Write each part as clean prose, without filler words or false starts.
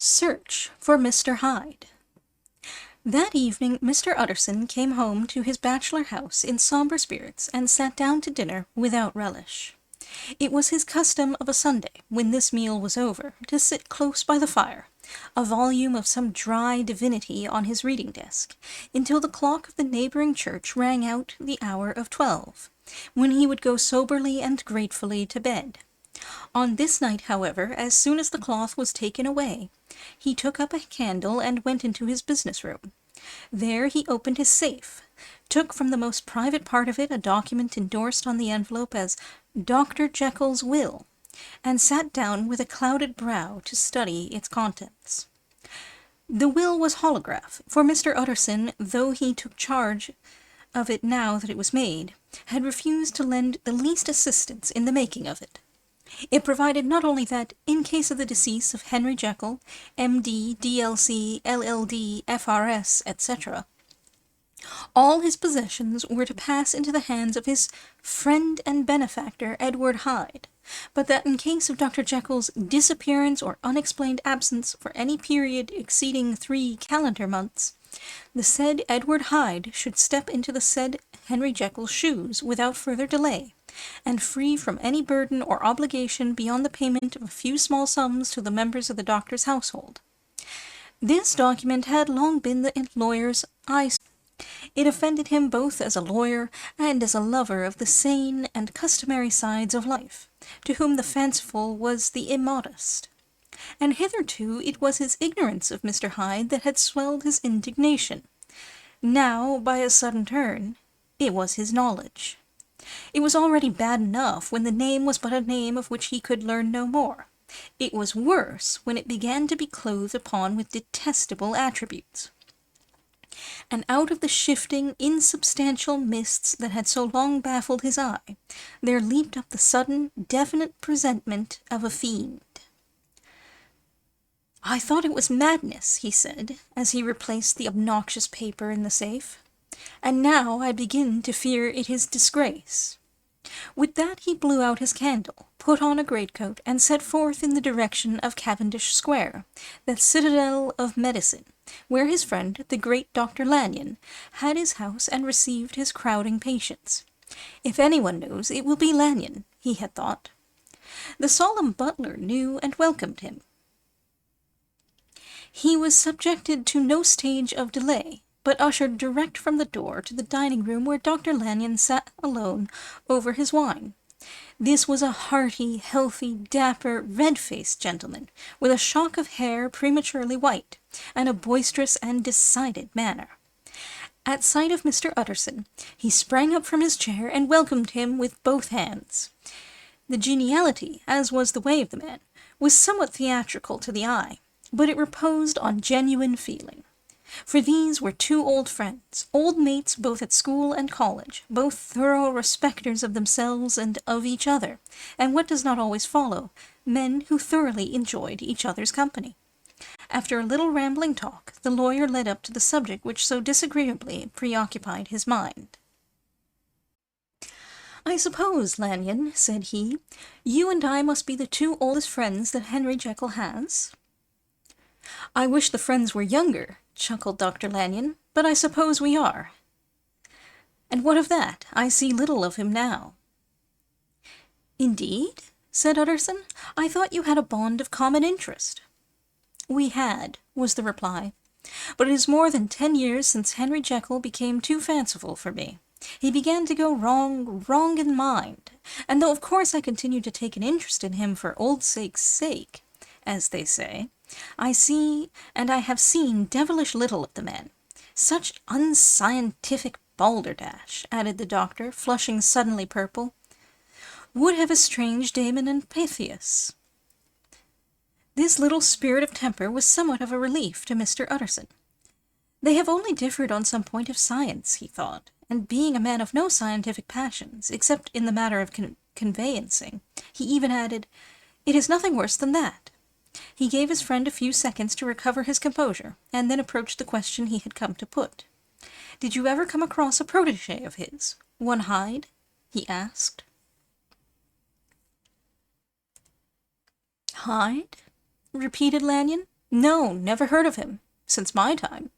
Search for Mr. Hyde. That evening Mr. Utterson came home to his bachelor house in sombre spirits and sat down to dinner without relish. It was his custom of a Sunday, when this meal was over, to sit close by the fire, a volume of some dry divinity on his reading desk, until the clock of the neighbouring church rang out the hour of 12, when he would go soberly and gratefully to bed. On this night, however, as soon as the cloth was taken away, he took up a candle and went into his business room. There he opened his safe, took from the most private part of it a document endorsed on the envelope as Dr. Jekyll's will, and sat down with a clouded brow to study its contents. The will was holograph, for Mr. Utterson, though he took charge of it now that it was made, had refused to lend the least assistance in the making of it. It provided not only that, in case of the decease of Henry Jekyll, M.D., D.L.C., L.L.D., F.R.S., etc., all his possessions were to pass into the hands of his friend and benefactor, Edward Hyde, but that in case of Dr. Jekyll's disappearance or unexplained absence for any period exceeding 3 calendar months, the said Edward Hyde should step into the said Henry Jekyll's shoes without further delay, and free from any burden or obligation beyond the payment of a few small sums to the members of the doctor's household. This document had long been the lawyer's eyesore. It offended him both as a lawyer and as a lover of the sane and customary sides of life, to whom the fanciful was the immodest. And hitherto it was his ignorance of Mr. Hyde that had swelled his indignation. Now, by a sudden turn, it was his knowledge. It was already bad enough when the name was but a name of which he could learn no more. It was worse when it began to be clothed upon with detestable attributes. And out of the shifting, insubstantial mists that had so long baffled his eye, there leaped up the sudden, definite presentment of a fiend. "I thought it was madness," he said, as he replaced the obnoxious paper in the safe, "and now I begin to fear it is disgrace." With that he blew out his candle, put on a greatcoat, and set forth in the direction of Cavendish Square, that citadel of medicine, where his friend, the great Dr. Lanyon, had his house and received his crowding patients. If anyone knows, it will be Lanyon, he had thought. The solemn butler knew and welcomed him. He was subjected to no stage of delay, but ushered direct from the door to the dining-room where Dr. Lanyon sat alone over his wine. This was a hearty, healthy, dapper, red-faced gentleman, with a shock of hair prematurely white, and a boisterous and decided manner. At sight of Mr. Utterson, he sprang up from his chair and welcomed him with both hands. The geniality, as was the way of the man, was somewhat theatrical to the eye, but it reposed on genuine feeling. For these were two old friends, old mates both at school and college, both thorough respecters of themselves and of each other, and what does not always follow, men who thoroughly enjoyed each other's company. After a little rambling talk, the lawyer led up to the subject which so disagreeably preoccupied his mind. "I suppose, Lanyon," said he, "you and I must be the two oldest friends that Henry Jekyll has?" "I wish the friends were younger," chuckled Dr. Lanyon, "but I suppose we are." "And what of that? I see little of him now." "Indeed?" said Utterson. "I thought you had a bond of common interest." "We had," was the reply, "but it is more than 10 years since Henry Jekyll became too fanciful for me. He began to go wrong in mind, and though of course I continue to take an interest in him for old sake's sake, as they say, I see and I have seen devilish little of the man. Such unscientific balderdash," added the doctor, flushing suddenly purple, "would have estranged Damon and Pythias." This little spirit of temper was somewhat of a relief to Mr. Utterson. They have only differed on some point of science, he thought, and being a man of no scientific passions, except in the matter of conveyancing, he even added, "It is nothing worse than that." He gave his friend a few seconds to recover his composure, and then approached the question he had come to put. "Did you ever come across a protégé of his, one Hyde?" he asked. "Hyde?" repeated Lanyon. No, never heard of him. Since my time.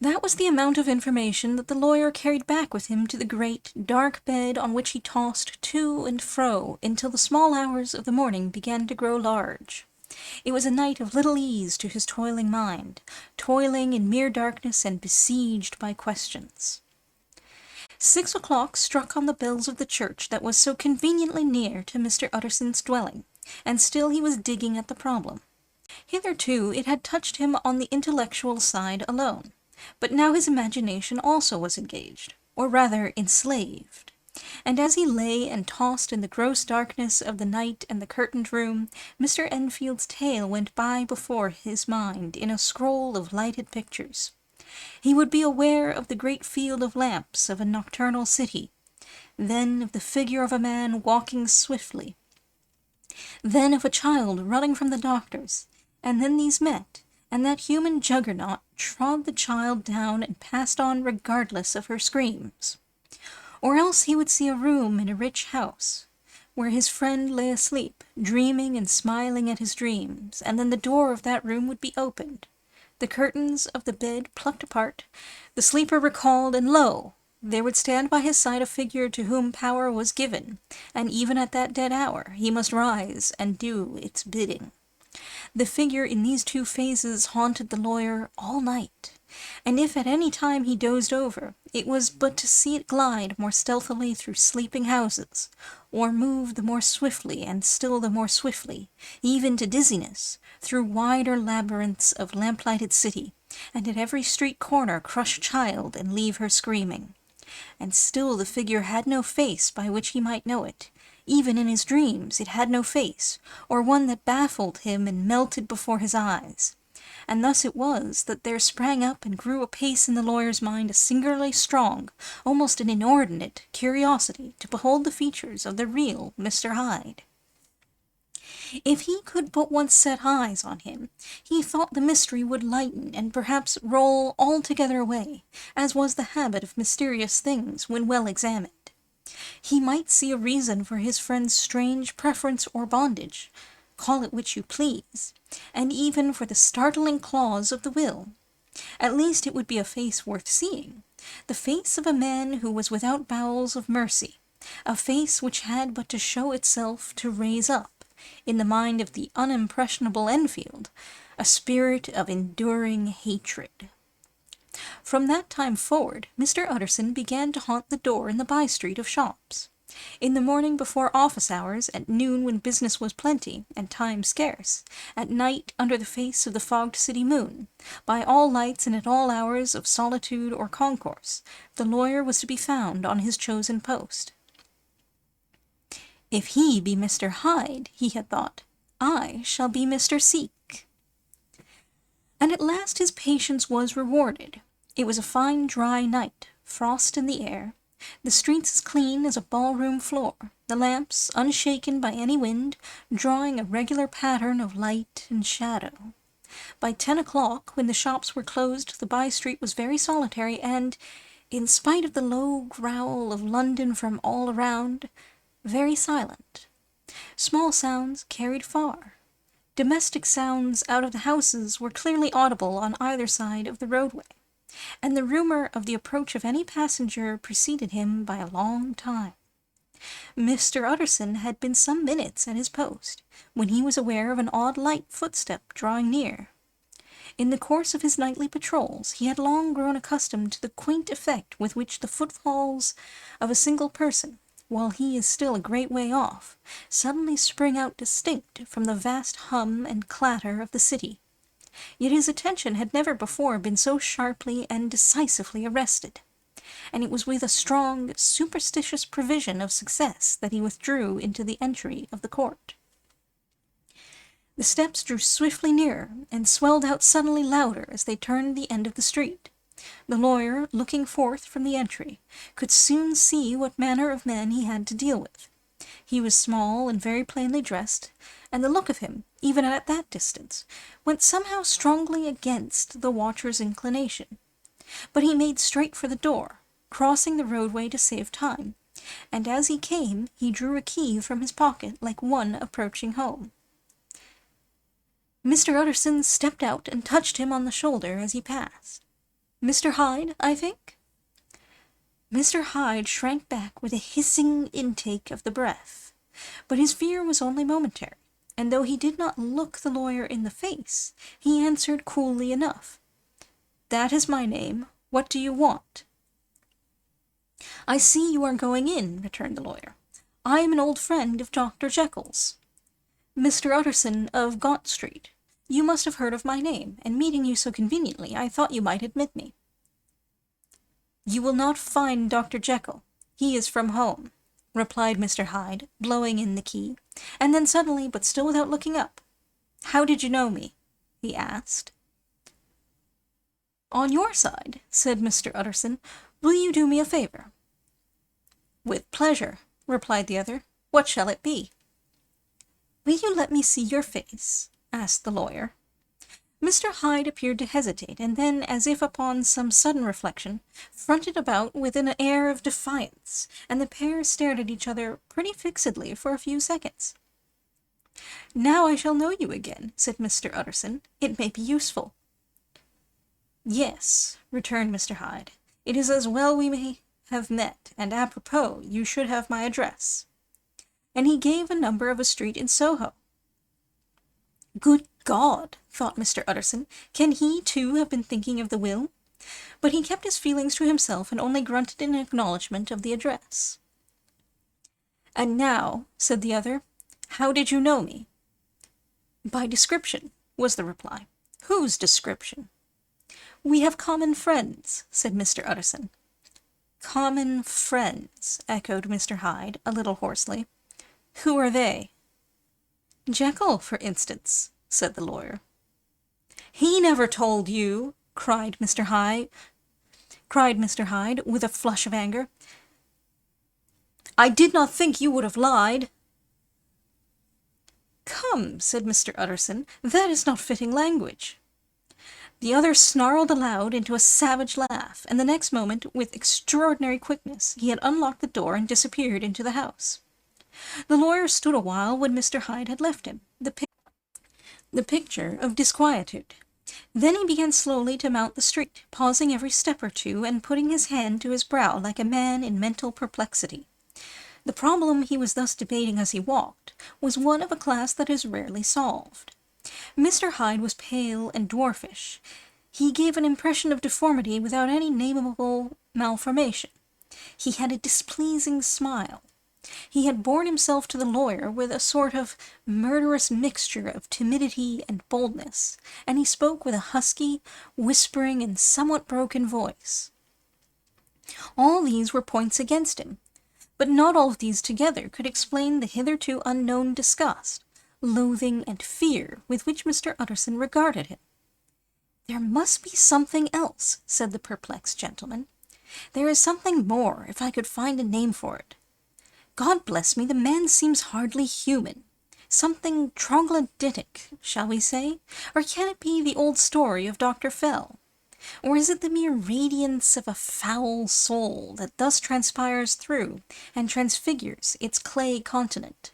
That was the amount of information that the lawyer carried back with him to the great, dark bed on which he tossed to and fro until the small hours of the morning began to grow large. It was a night of little ease to his toiling mind, toiling in mere darkness and besieged by questions. 6 o'clock struck on the bells of the church that was so conveniently near to Mr. Utterson's dwelling, and still he was digging at the problem. Hitherto it had touched him on the intellectual side alone, but now his imagination also was engaged, or rather enslaved. And as he lay and tossed in the gross darkness of the night and the curtained room, Mr. Enfield's tale went by before his mind in a scroll of lighted pictures. He would be aware of the great field of lamps of a nocturnal city, then of the figure of a man walking swiftly, then of a child running from the doctor's, and then these met, and that human juggernaut trod the child down and passed on regardless of her screams. Or else he would see a room in a rich house, where his friend lay asleep, dreaming and smiling at his dreams, and then the door of that room would be opened, the curtains of the bed plucked apart, the sleeper recalled, and lo! There would stand by his side a figure to whom power was given, and even at that dead hour he must rise and do its bidding. The figure in these two phases haunted the lawyer all night, and if at any time he dozed over, it was but to see it glide more stealthily through sleeping houses, or move the more swiftly and still the more swiftly, even to dizziness, through wider labyrinths of lamplighted city, and at every street corner crush a child and leave her screaming. And still the figure had no face by which he might know it. Even in his dreams it had no face, or one that baffled him and melted before his eyes. And thus it was that there sprang up and grew apace in the lawyer's mind a singularly strong, almost an inordinate, curiosity to behold the features of the real Mr. Hyde. If he could but once set eyes on him, he thought the mystery would lighten and perhaps roll altogether away, as was the habit of mysterious things when well examined. He might see a reason for his friend's strange preference or bondage, call it which you please, and even for the startling clause of the will. At least it would be a face worth seeing, the face of a man who was without bowels of mercy, a face which had but to show itself to raise up, in the mind of the unimpressionable Enfield, a spirit of enduring hatred. From that time forward, Mr. Utterson began to haunt the door in the by-street of shops. In the morning before office hours, at noon when business was plenty, and time scarce, at night under the face of the fogged city moon, by all lights and at all hours of solitude or concourse, the lawyer was to be found on his chosen post. If he be Mr. Hyde, he had thought, I shall be Mr. Seek. And at last his patience was rewarded. It was a fine dry night, frost in the air, the streets as clean as a ballroom floor, the lamps, unshaken by any wind, drawing a regular pattern of light and shadow. By 10 o'clock, when the shops were closed, the by-street was very solitary, and, in spite of the low growl of London from all around, very silent. Small sounds carried far. Domestic sounds out of the houses were clearly audible on either side of the roadway, and the rumor of the approach of any passenger preceded him by a long time. Mr. Utterson had been some minutes at his post, when he was aware of an odd light footstep drawing near. In the course of his nightly patrols he had long grown accustomed to the quaint effect with which the footfalls of a single person, while he is still a great way off, suddenly spring out distinct from the vast hum and clatter of the city. Yet his attention had never before been so sharply and decisively arrested, and it was with a strong, superstitious prevision of success that he withdrew into the entry of the court. The steps drew swiftly nearer, and swelled out suddenly louder as they turned the end of the street. The lawyer, looking forth from the entry, could soon see what manner of man he had to deal with. He was small and very plainly dressed, and the look of him, even at that distance, went somehow strongly against the watcher's inclination. But he made straight for the door, crossing the roadway to save time, and as he came he drew a key from his pocket like one approaching home. Mr. Utterson stepped out and touched him on the shoulder as he passed. "Mr. Hyde, I think?" Mr. Hyde shrank back with a hissing intake of the breath, but his fear was only momentary, and though he did not look the lawyer in the face, he answered coolly enough, "That is my name. What do you want?" "I see you are going in," returned the lawyer. "I am an old friend of Dr. Jekyll's, Mr. Utterson of Gaunt Street. You must have heard of my name, and meeting you so conveniently, I thought you might admit me." "You will not find Dr. Jekyll. He is from home," replied Mr. Hyde, blowing in the key, and then suddenly, but still without looking up, "How did you know me?" he asked. "On your side," said Mr. Utterson. "Will you do me a favor?" "With pleasure," replied the other. "What shall it be?" "Will you let me see your face?" asked the lawyer. Mr. Hyde appeared to hesitate, and then, as if upon some sudden reflection, fronted about with an air of defiance, and the pair stared at each other pretty fixedly for a few seconds. "Now I shall know you again," said Mr. Utterson. "It may be useful." "Yes," returned Mr. Hyde. "It is as well we may have met, and apropos, you should have my address." And he gave a number of a street in Soho. "Good God!" thought Mr. Utterson, "can he, too, have been thinking of the will?" But he kept his feelings to himself, and only grunted in acknowledgment of the address. "And now," said the other, "how did you know me?" "By description," was the reply. "Whose description?" "We have common friends," said Mr. Utterson. "Common friends," echoed Mr. Hyde, a little hoarsely. "Who are they?" "Jekyll, for instance," said the lawyer. "He never told you!" cried Mr. Hyde, with a flush of anger. "I did not think you would have lied." "Come," said Mr. Utterson, "that is not fitting language." The other snarled aloud into a savage laugh, and the next moment, with extraordinary quickness, he had unlocked the door and disappeared into the house. The lawyer stood a while when Mr. Hyde had left him, the picture of disquietude. Then he began slowly to mount the street, pausing every step or two, and putting his hand to his brow like a man in mental perplexity. The problem he was thus debating as he walked was one of a class that is rarely solved. Mr. Hyde was pale and dwarfish. He gave an impression of deformity without any nameable malformation. He had a displeasing smile. He had borne himself to the lawyer with a sort of murderous mixture of timidity and boldness, and he spoke with a husky, whispering, and somewhat broken voice. All these were points against him, but not all of these together could explain the hitherto unknown disgust, loathing, and fear with which Mr. Utterson regarded him. "There must be something else," said the perplexed gentleman. "There is something more, if I could find a name for it. God bless me, the man seems hardly human. Something troglodytic, shall we say? Or can it be the old story of Dr. Fell? Or is it the mere radiance of a foul soul that thus transpires through and transfigures its clay continent?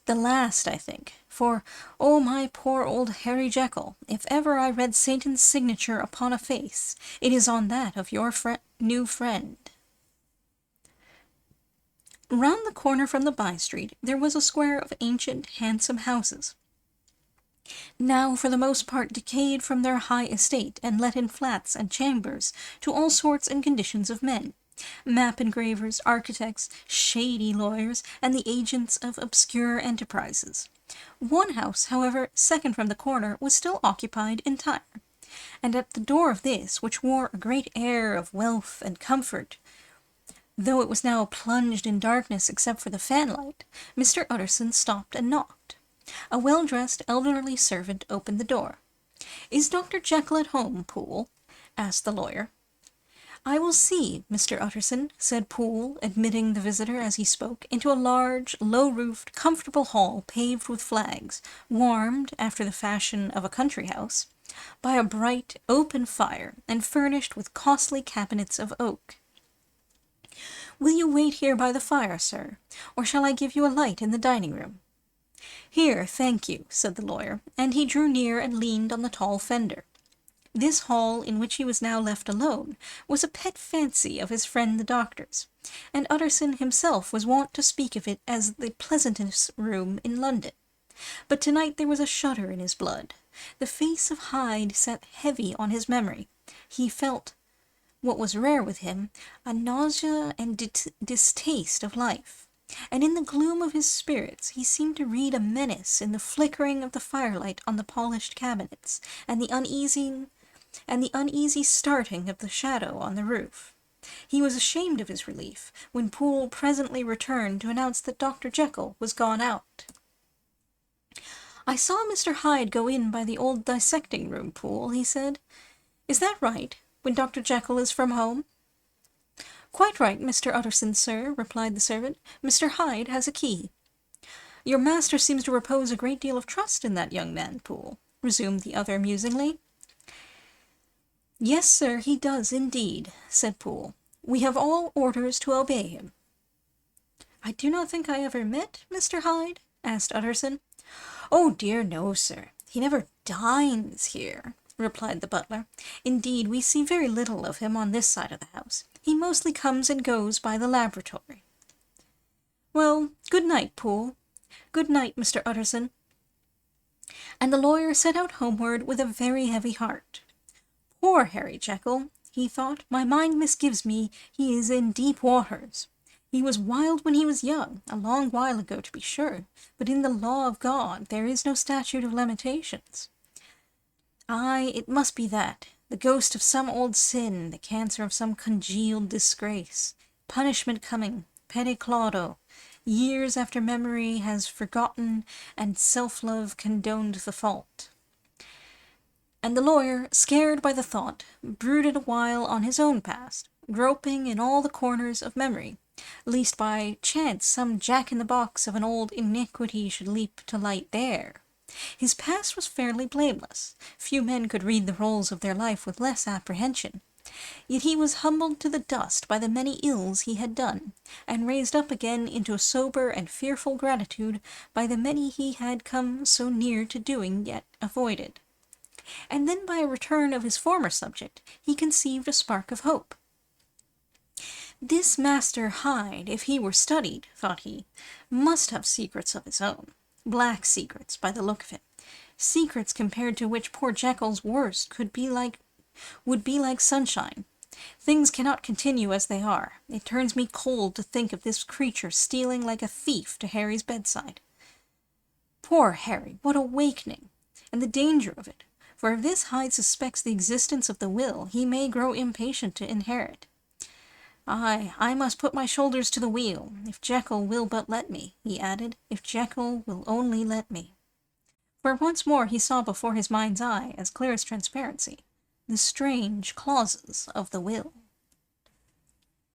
The last, I think, for, oh, my poor old Harry Jekyll, if ever I read Satan's signature upon a face, it is on that of your new friend." Round the corner from the by-street there was a square of ancient, handsome houses, now for the most part decayed from their high estate, and let in flats and chambers to all sorts and conditions of men, map engravers, architects, shady lawyers, and the agents of obscure enterprises. One house, however, second from the corner, was still occupied entire, and at the door of this, which wore a great air of wealth and comfort, though it was now plunged in darkness except for the fanlight, Mr. Utterson stopped and knocked. A well-dressed elderly servant opened the door. "Is Dr. Jekyll at home, Poole?" asked the lawyer. "I will see, Mr. Utterson," said Poole, admitting the visitor as he spoke into a large, low-roofed, comfortable hall paved with flags, warmed, after the fashion of a country house, by a bright, open fire, and furnished with costly cabinets of oak. "Will you wait here by the fire, sir, or shall I give you a light in the dining-room?" "Here, thank you," said the lawyer, and he drew near and leaned on the tall fender. This hall, in which he was now left alone, was a pet fancy of his friend the doctor's, and Utterson himself was wont to speak of it as the pleasantest room in London. But tonight there was a shudder in his blood. The face of Hyde sat heavy on his memory. He felt, what was rare with him, a nausea and distaste of life. And in the gloom of his spirits he seemed to read a menace in the flickering of the firelight on the polished cabinets, and the uneasy starting of the shadow on the roof. He was ashamed of his relief when Poole presently returned to announce that Dr. Jekyll was gone out. "I saw Mr. Hyde go in by the old dissecting-room, Poole," he said. "Is that right, when Dr. Jekyll is from home?" "Quite right, Mr. Utterson, sir," replied the servant. "Mr. Hyde has a key." "Your master seems to repose a great deal of trust in that young man, Poole," resumed the other musingly. "Yes, sir, he does indeed," said Poole. "We have all orders to obey him." "I do not think I ever met Mr. Hyde?" asked Utterson. "Oh dear, no, sir. He never dines here," replied the butler. "Indeed, we see very little of him on this side of the house. He mostly comes and goes by the laboratory." "Well, good night, Poole. Good night, Mr. Utterson." And the lawyer set out homeward with a very heavy heart. "Poor Harry Jekyll," he thought, "my mind misgives me he is in deep waters. He was wild when he was young, a long while ago to be sure, but in the law of God there is no statute of limitations. Aye, it must be that, the ghost of some old sin, the cancer of some congealed disgrace, punishment coming, pede claudo, years after memory has forgotten and self-love condoned the fault." And the lawyer, scared by the thought, brooded a while on his own past, groping in all the corners of memory, lest by chance some jack-in-the-box of an old iniquity should leap to light there. His past was fairly blameless. Few men could read the rolls of their life with less apprehension. Yet he was humbled to the dust by the many ills he had done, and raised up again into a sober and fearful gratitude by the many he had come so near to doing yet avoided. And then by a return of his former subject he conceived a spark of hope. This Master Hyde, if he were studied, thought he, must have secrets of his own. Black secrets, by the look of him. Secrets compared to which poor Jekyll's worst would be like sunshine. Things cannot continue as they are. It turns me cold to think of this creature stealing like a thief to Harry's bedside. Poor Harry, what awakening! And the danger of it, for if this Hyde suspects the existence of the will, he may grow impatient to inherit. "Aye, I must put my shoulders to the wheel, if Jekyll will but let me," he added, "if Jekyll will only let me." For once more he saw before his mind's eye, as clear as transparency, the strange clauses of the will.